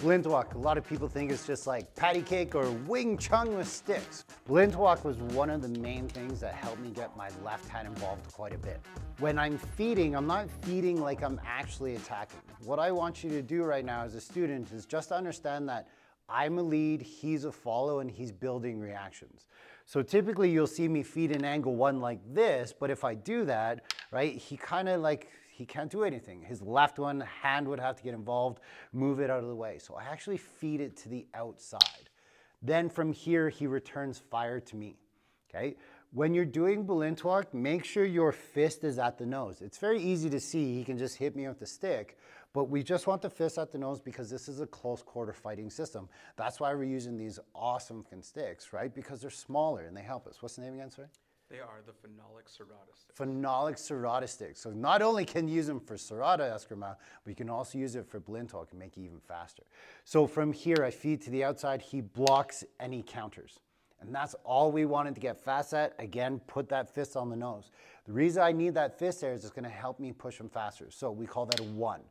Blind walk, a lot of people think it's just like patty cake or Wing Chun with sticks. Blind walk was one of the main things that helped me get my left hand involved quite a bit. When I'm feeding, I'm not feeding like I'm actually attacking. What I want you to do right now as a student is just understand that I'm a lead, he's a follow, and he's building reactions. So typically you'll see me feed an angle one like this, but if I do that, right, he can't do anything. His left one hand would have to get involved, move it out of the way. So I actually feed it to the outside. Then from here, he returns fire to me, okay? When you're doing Balintwak, make sure your fist is at the nose. It's very easy to see, he can just hit me with the stick, but we just want the fist at the nose because this is a close quarter fighting system. That's why we're using these awesome sticks, right? Because they're smaller and they help us. What's the name again, sorry? They are the Phenolic Serrada sticks. Phenolic Serrada sticks. So not only can you use them for Serrada eskrima, but you can also use it for Balintwak and make it even faster. So from here, I feed to the outside, he blocks and he counters. And that's all we wanted to get fast at. Again, put that fist on the nose. The reason I need that fist there is it's gonna help me push him faster. So we call that a one.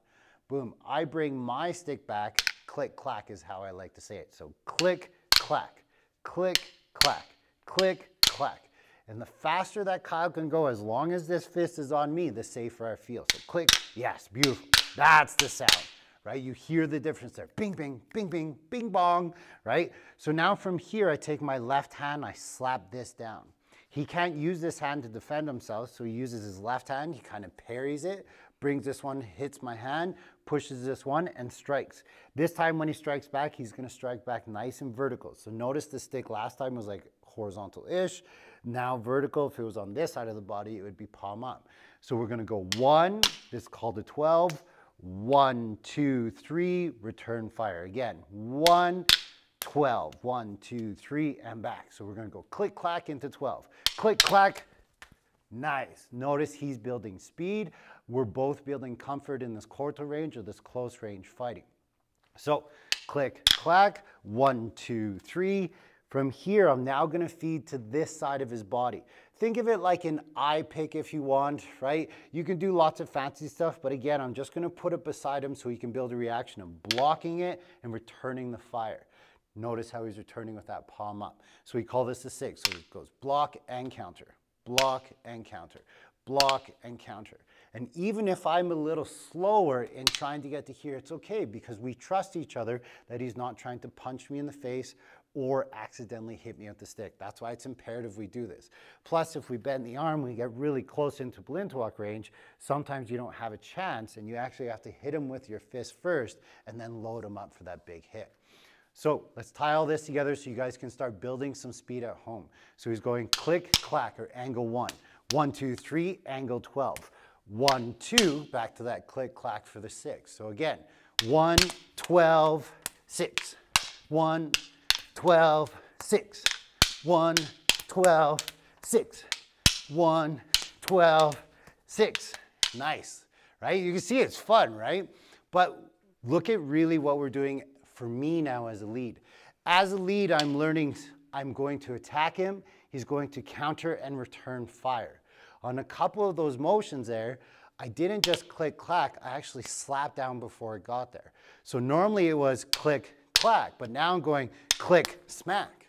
Boom, I bring my stick back, click, clack is how I like to say it. So click, clack, click, clack, click, clack. And the faster that Kyle can go, as long as this fist is on me, the safer I feel. So click, yes, beautiful. That's the sound, right? You hear the difference there. Bing, bing, bing, bing, bing, bong, right? So now from here, I take my left hand, I slap this down. He can't use this hand to defend himself, so he uses his left hand, he kind of parries it, brings this one, hits my hand, pushes this one, and strikes. This time when he strikes back, he's gonna strike back nice and vertical. So notice the stick last time was like horizontal-ish. Now vertical, if it was on this side of the body, it would be palm up. So we're gonna go one, this is called a 12, 1, 2, 3, return fire. Again, 1, 12, 1, 2, 3, and back. So we're gonna go click, clack into 12. Click, clack, nice. Notice he's building speed. We're both building comfort in this quarter range or this close range fighting. So click, clack, 1, 2, 3. From here, I'm now gonna feed to this side of his body. Think of it like an eye pick if you want, right? You can do lots of fancy stuff, but again, I'm just gonna put it beside him so he can build a reaction. I'm blocking it and returning the fire. Notice how he's returning with that palm up. So we call this a 6. So it goes block and counter, block and counter, block and counter. And even if I'm a little slower in trying to get to here, it's okay because we trust each other that he's not trying to punch me in the face or accidentally hit me with the stick. That's why it's imperative we do this. Plus, if we bend the arm, we get really close into Balintwak range, sometimes you don't have a chance and you actually have to hit him with your fist first and then load him up for that big hit. So let's tie all this together so you guys can start building some speed at home. So he's going click, clack, or angle 1. 1, 2, 3, angle 12. 1, 2, back to that click, clack for the 6. So again, 1, 12, 6. 1, 12, 6. 1, 12, 6. 1, 12, 6. Nice, right? You can see it's fun, right? But look at really what we're doing for me now as a lead. As a lead, I'm learning I'm going to attack him. He's going to counter and return fire. On a couple of those motions there, I didn't just click, clack, I actually slapped down before it got there. So normally it was click, clack, but now I'm going click, smack,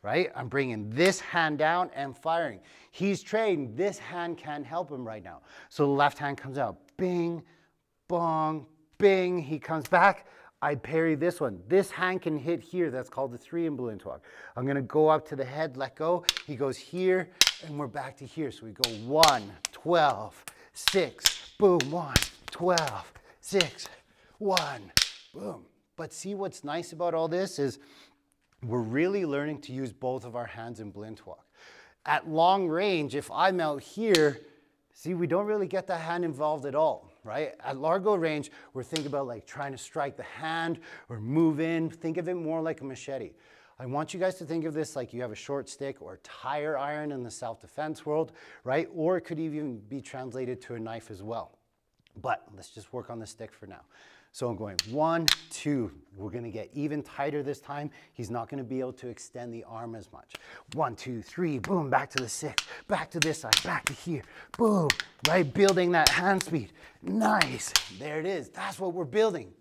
right? I'm bringing this hand down and firing. He's trained, this hand can't help him right now. So the left hand comes out, bing, bong, bing, he comes back, I parry this one. This hand can hit here, that's called the 3 in Balintwak. I'm gonna go up to the head, let go, he goes here, and we're back to here. So we go 1, 12, 6, boom, 1, 12, 6, 1, boom. But see what's nice about all this is we're really learning to use both of our hands in Balintwak. At long range, if I'm out here, see, we don't really get that hand involved at all, right? At Largo range, we're thinking about like trying to strike the hand or move in. Think of it more like a machete. I want you guys to think of this like you have a short stick or tire iron in the self-defense world, right? Or it could even be translated to a knife as well. But let's just work on the stick for now. So I'm going 1, 2. We're gonna get even tighter this time. He's not gonna be able to extend the arm as much. 1, 2, 3, boom, back to the 6, back to this side, back to here, boom, right? Building that hand speed. Nice, there it is. That's what we're building.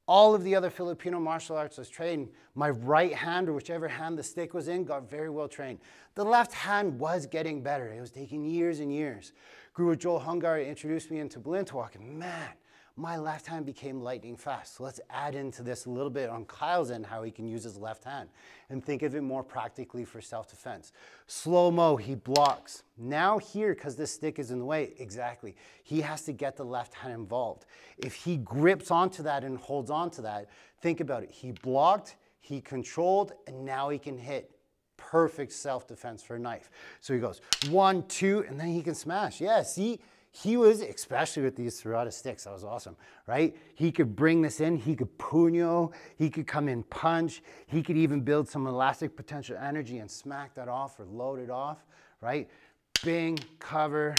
All of the other Filipino martial arts I was trained, my right hand or whichever hand the stick was in got very well trained. The left hand was getting better. It was taking years and years. Guru Joel Hungary introduced me into Blintwalk, and man, my left hand became lightning fast. So let's add into this a little bit on Kyle's end, how he can use his left hand and think of it more practically for self-defense. Slow-mo, he blocks. Now here, because this stick is in the way, exactly, he has to get the left hand involved. If he grips onto that and holds onto that, think about it. He blocked, he controlled, and now he can hit. Perfect self-defense for a knife. So he goes 1, 2, and then he can smash. Yeah, see? He was, especially with these Serrada sticks, that was awesome, right? He could bring this in, he could puño, he could come in punch, he could even build some elastic potential energy and smack that off or load it off, right? Bing, cover,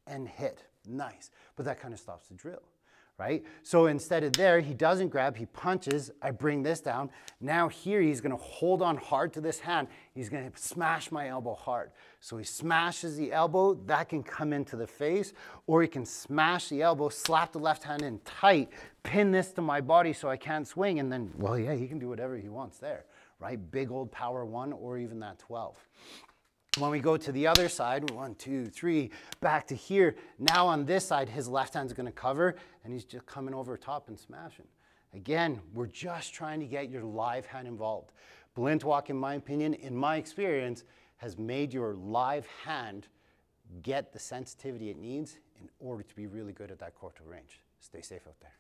and hit. Nice. But that kind of stops the drill, right? So instead of there, he doesn't grab, he punches, I bring this down. Now here, he's gonna hold on hard to this hand. He's gonna smash my elbow hard. So he smashes the elbow, that can come into the face, or he can smash the elbow, slap the left hand in tight, pin this to my body so I can't swing, and then, well, yeah, he can do whatever he wants there, right? Big old power 1 or even that 12. When we go to the other side, 1, 2, 3, back to here. Now on this side, his left hand's gonna cover, and he's just coming over top and smashing. Again, we're just trying to get your live hand involved. Blintwalk, in my opinion, in my experience, has made your live hand get the sensitivity it needs in order to be really good at that quarter range. Stay safe out there.